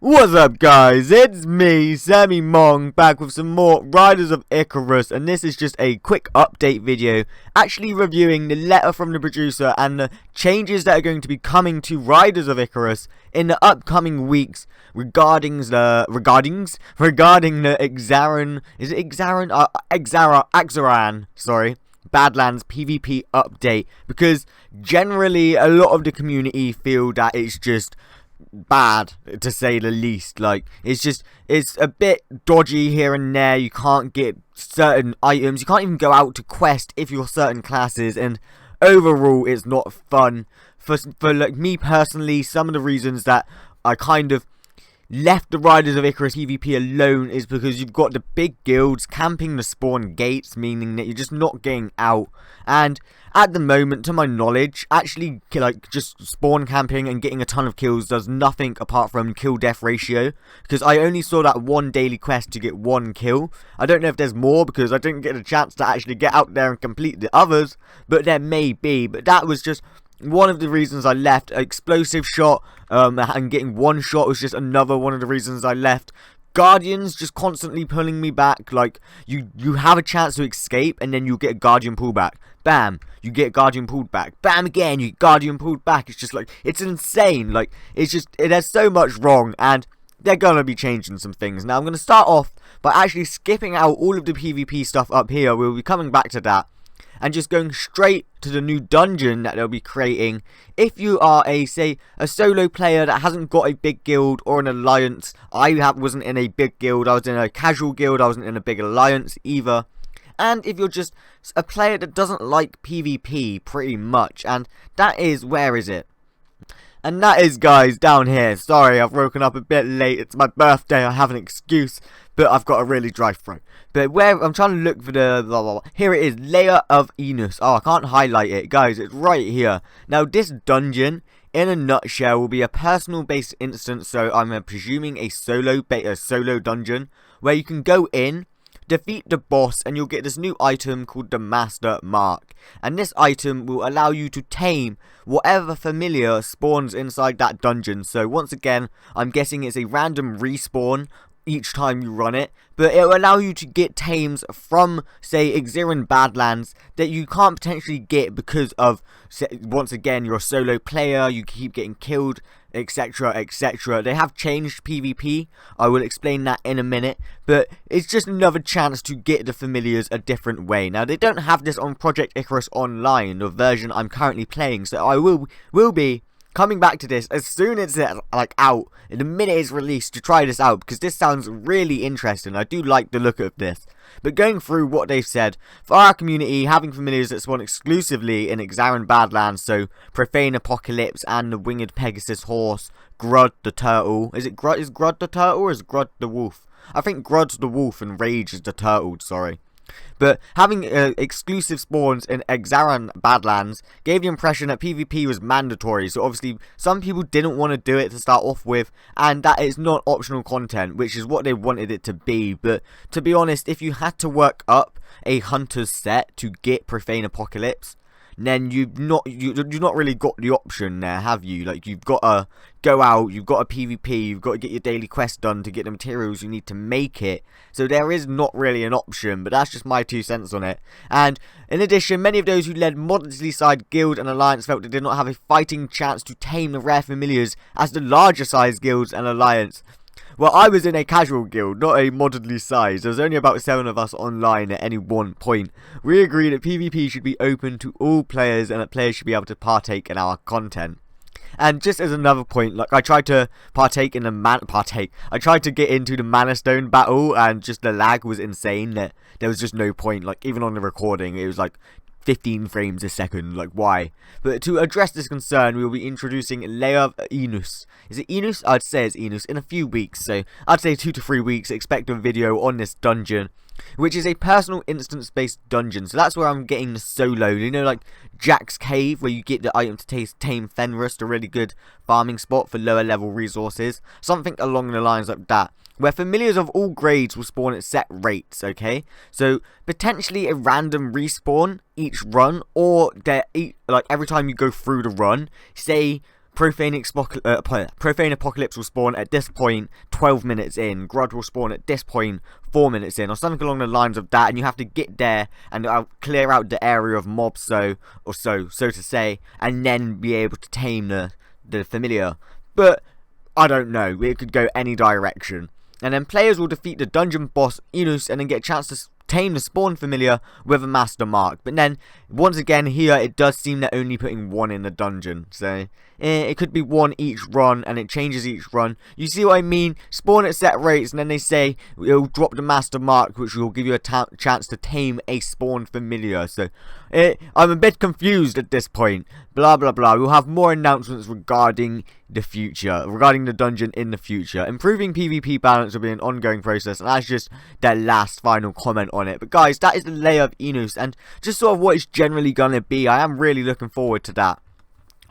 What's up guys, it's me, SemiMong, back with some more Riders of Icarus, and this is just a quick update video, actually reviewing the letter from the producer and the changes that are going to be coming to Riders of Icarus in the upcoming weeks regarding the Exarahn, is it Exarahn? Exarahn, sorry, Badlands PVP update, because generally a lot of the community feel that it's just bad, to say the least. Like, it's a bit dodgy here and there. You can't get certain items, you can't even go out to quest if you're certain classes, and overall it's not fun. For like me personally, some of the reasons that I kind of left the Riders of Icarus PvP alone is because you've got the big guilds camping the spawn gates, meaning that you're just not getting out. And at the moment, to my knowledge, actually like just spawn camping and getting a ton of kills does nothing apart from kill death ratio, because I only saw that one daily quest to get one kill. I don't know if there's more because I didn't get a chance to actually get out there and complete the others, but there may be. But that was just one of the reasons I left. Explosive shot and getting one shot was just another one of the reasons I left. Guardians just constantly pulling me back. Like, you have a chance to escape and then you get a guardian pullback. Bam, you get guardian pulled back. Bam again, you get guardian pulled back. It's just like, it's insane. Like, there's so much wrong, and they're gonna be changing some things. Now I'm gonna start off by actually skipping out all of the PvP stuff up here. We'll be coming back to that, and just going straight to the new dungeon that they'll be creating. If you are a solo player that hasn't got a big guild or an alliance, wasn't in a big guild, I was in a casual guild, I wasn't in a big alliance either. And if you're just a player that doesn't like PvP pretty much, and that is, where is it? And that is, guys, down here. Sorry, I've woken up a bit late. It's my birthday. I have an excuse, but I've got a really dry throat. But where I'm trying to look for the blah, blah, blah. Here it is, Layer of Icarus. Oh, I can't highlight it, guys. It's right here. Now, this dungeon, in a nutshell, will be a personal-based instance. So I'm presuming a solo dungeon where you can go in, defeat the boss, and you'll get this new item called the Master Mark. And this item will allow you to tame whatever familiar spawns inside that dungeon. So once again, I'm guessing it's a random respawn each time you run it, but it will allow you to get tames from, say, Exarahn Badlands that you can't potentially get because of, once again, you're a solo player, you keep getting killed, etc, etc. They have changed PvP, I will explain that in a minute, but it's just another chance to get the familiars a different way. Now, they don't have this on Project Icarus Online, the version I'm currently playing, so I will be coming back to this as soon as it's like out, in the minute it's released, to try this out, because this sounds really interesting. I do like the look of this. But going through what they've said, for our community, having familiars that spawn exclusively in Exarahn Badlands, so Profane Apocalypse and the Winged Pegasus Horse, Grud the Turtle. Is Grud the Turtle or is Grud the Wolf? I think Grud's the wolf and Rage is the turtle, sorry. But having exclusive spawns in Exarahn Badlands gave the impression that PvP was mandatory, so obviously some people didn't want to do it to start off with, and that is not optional content, which is what they wanted it to be. But to be honest, if you had to work up a hunter's set to get Profane Apocalypse, then you've not really got the option there, have you? Like, you've got to go out, you've got to PvP, you've got to get your daily quest done to get the materials you need to make it. So there is not really an option, but that's just my 2 cents on it. And in addition, many of those who led moderately sized guild and alliance felt they did not have a fighting chance to tame the rare familiars as the larger sized guilds and alliance. Well, I was in a casual guild, not a moderately sized. There was only about 7 of us online at any one point. We agreed that PvP should be open to all players and that players should be able to partake in our content. And just as another point, like, I tried to I tried to get into the Mana Stone battle, and just the lag was insane. That there was just no point. Like, even on the recording, it was like 15 frames a second, like, why? But to address this concern, we will be introducing Layer of Icarus. Is it Icarus? I'd say it's Icarus, in a few weeks, so I'd say 2 to 3 weeks, expect a video on this dungeon, which is a personal instance-based dungeon. So that's where I'm getting the solo, you know, like Jack's Cave, where you get the item to tame Fenris, a really good farming spot for lower level resources, something along the lines like that, where familiars of all grades will spawn at set rates, okay? So potentially a random respawn each run, or like every time you go through the run. Say Profane Apocalypse will spawn at this point 12 minutes in. Grudge will spawn at this point 4 minutes in, or something along the lines of that, and you have to get there and clear out the area of mobs, so to say, and then be able to tame the familiar. But I don't know, it could go any direction. And then players will defeat the dungeon boss Icarus and then get a chance to tame the spawn familiar with a master mark. But then once again here it does seem they're only putting one in the dungeon, so it could be one each run, and it changes each run. You see what I mean? Spawn at set rates, and then they say it'll drop the master mark, which will give you a chance to tame a spawn familiar. So I'm a bit confused at this point. Blah blah blah. We'll have more announcements regarding the future, regarding the dungeon in the future. Improving PvP balance will be an ongoing process, and that's just their last final comment on it. But guys, that is the layer of Icarus, and just sort of what it's generally gonna be. I am really looking forward to that.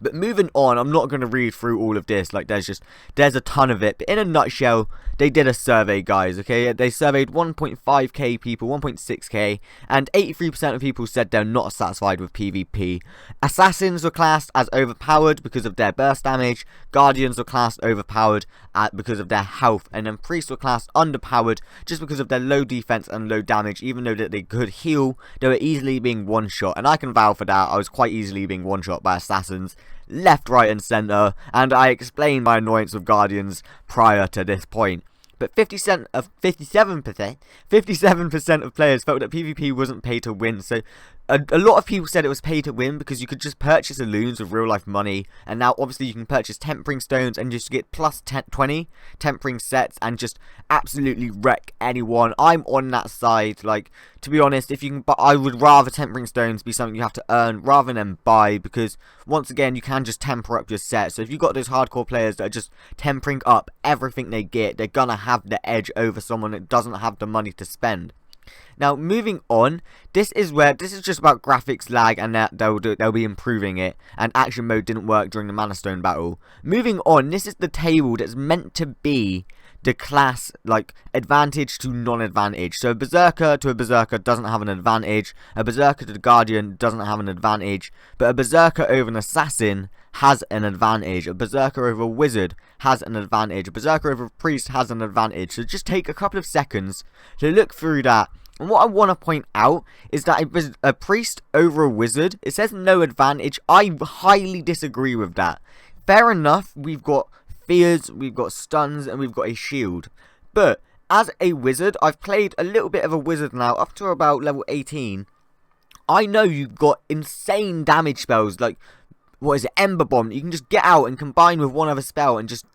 But moving on, I'm not going to read through all of this, like there's a ton of it. But in a nutshell, they did a survey, guys, okay? They surveyed 1.5k people, 1.6k, and 83% of people said they're not satisfied with PvP. Assassins were classed as overpowered because of their burst damage, Guardians were classed overpowered because of their health, and then Priests were classed underpowered just because of their low defense and low damage. Even though that they could heal, they were easily being one-shot, and I can vouch for that. I was quite easily being one-shot by Assassins, left, right and centre, and I explained my annoyance with Guardians prior to this point. But 57% of players felt that PvP wasn't pay to win. So a lot of people said it was pay to win because you could just purchase balloons with real life money, and now obviously you can purchase tempering stones and just get plus 20 tempering sets and just absolutely wreck anyone. I'm on that side. Like, to be honest, if you can, but I would rather tempering stones be something you have to earn rather than buy, because once again you can just temper up your set. So if you've got those hardcore players that are just tempering up everything they get, they're gonna have the edge over someone that doesn't have the money to spend. Now moving on, this is just about graphics lag, and that they'll be improving it, and action mode didn't work during the Mana Stone battle. Moving on, this is the table that's meant to be the class, like, advantage to non-advantage. So a Berserker to a Berserker doesn't have an advantage, a Berserker to the Guardian doesn't have an advantage, but a Berserker over an Assassin has an advantage, a Berserker over a Wizard has an advantage, a Berserker over a Priest has an advantage. So just take a couple of seconds to look through that. And what I want to point out is that a Priest over a Wizard, it says no advantage. I highly disagree with that. Fair enough, we've got fears, we've got stuns, and we've got a shield. But as a Wizard, I've played a little bit of a Wizard now, up to about level 18. I know you've got insane damage spells, like, what is it, Ember Bomb. You can just get out and combine with one other spell and just,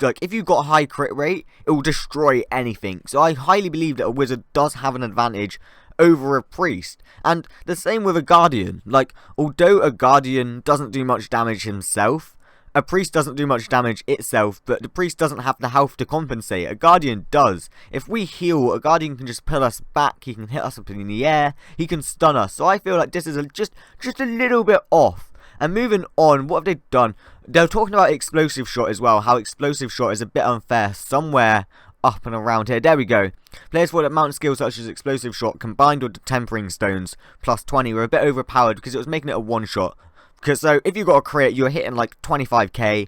like, if you've got a high crit rate, it will destroy anything. So I highly believe that a Wizard does have an advantage over a Priest. And the same with a Guardian. Like, although a Guardian doesn't do much damage himself, a Priest doesn't do much damage itself, but the Priest doesn't have the health to compensate. A Guardian does. If we heal, a Guardian can just pull us back, he can hit us up in the air, he can stun us. So I feel like this is just a little bit off. And moving on, what have they done? They're talking about Explosive Shot as well, how Explosive Shot is a bit unfair somewhere up and around here. There we go. Players thought that mountain skills such as Explosive Shot combined with the Tempering Stones plus 20 were a bit overpowered because it was making it a one-shot. Because so if you got a crit, you're hitting like 25k,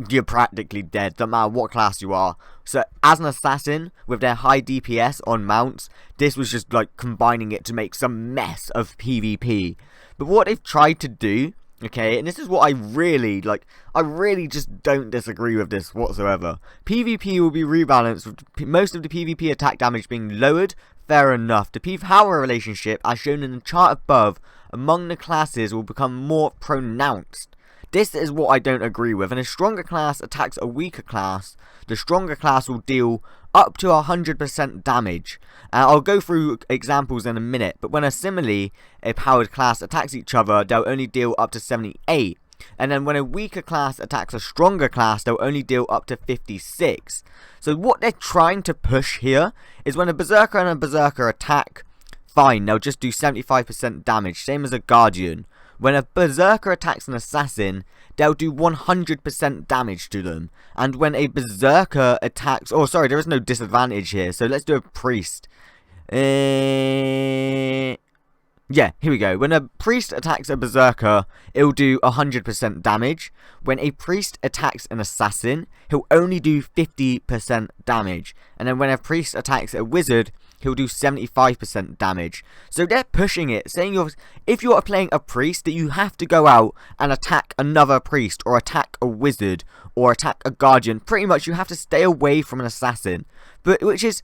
you're practically dead, no matter what class you are. So as an Assassin, with their high DPS on mounts, this was just like combining it to make some mess of PvP. But what they've tried to do, okay, and this is what I really just don't disagree with this whatsoever. PvP will be rebalanced with most of the PvP attack damage being lowered. Fair enough. The power relationship, as shown in the chart above, among the classes will become more pronounced. This is what I don't agree with. When a stronger class attacks a weaker class, the stronger class will deal up to 100% damage. I'll go through examples in a minute, but when a similarly a powered class attacks each other, they'll only deal up to 78. And then when a weaker class attacks a stronger class, they'll only deal up to 56. So what they're trying to push here is when a Berserker and a Berserker attack, fine, they'll just do 75% damage, same as a Guardian. When a Berserker attacks an Assassin, they'll do 100% damage to them. And when a Berserker attacks, oh sorry, there is no disadvantage here, so let's do a Priest. Yeah, here we go. When a priest attacks a berserker, it'll do 100% damage. When a priest attacks an assassin, he'll only do 50% damage. And then when a priest attacks a wizard, he'll do 75% damage. So they're pushing it, saying if you're playing a priest, that you have to go out and attack another priest, or attack a wizard, or attack a guardian. Pretty much you have to stay away from an assassin. But which is...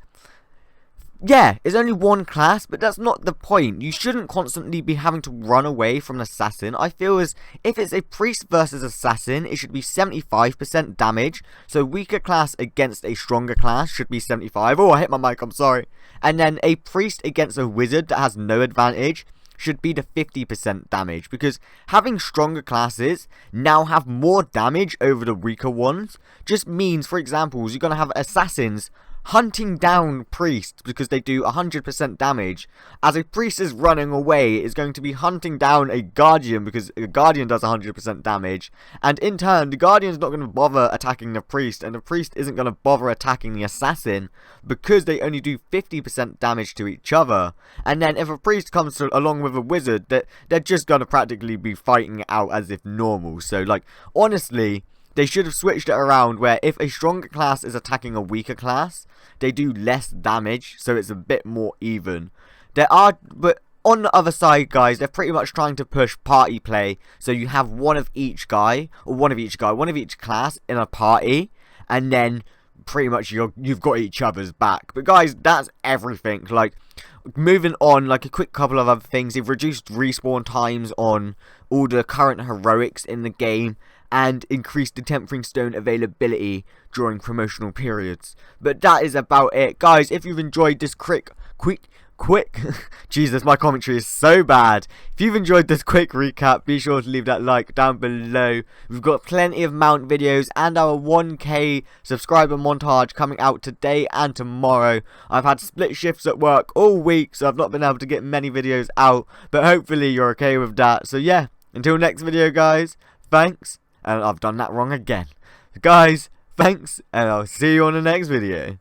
yeah, it's only one class, but that's not the point. You shouldn't constantly be having to run away from an assassin. I feel as if it's a priest versus assassin, it should be 75% damage. So weaker class against a stronger class should be 75. Oh, I hit my mic, I'm sorry. And then a priest against a wizard that has no advantage should be the 50% damage, because having stronger classes now have more damage over the weaker ones just means, for example, you're going to have assassins hunting down priests because they do 100% damage, as a priest is running away is going to be hunting down a guardian because a guardian does 100% damage, and in turn the guardian's not going to bother attacking the priest, and the priest isn't going to bother attacking the assassin because they only do 50% damage to each other. And then if a priest comes along with a wizard, they're just going to practically be fighting it out as if normal. So like, honestly, they should have switched it around where if a stronger class is attacking a weaker class, they do less damage, so it's a bit more even. But on the other side, guys, they're pretty much trying to push party play, so you have one of each class in a party, and then pretty much you've got each other's back. But guys, that's everything. Like, moving on, like a quick couple of other things. They've reduced respawn times on all the current heroics in the game, and increased the tempering stone availability during promotional periods. But that is about it, guys. If you've enjoyed this quick Jesus, my commentary is so bad. If you've enjoyed this quick recap, be sure to leave that like down below. We've got plenty of mount videos and our 1k subscriber montage coming out today and tomorrow. I've had split shifts at work all week, so I've not been able to get many videos out, but hopefully you're okay with that. So yeah, until next video, guys, thanks. And I've done that wrong again. Guys, thanks, and I'll see you on the next video.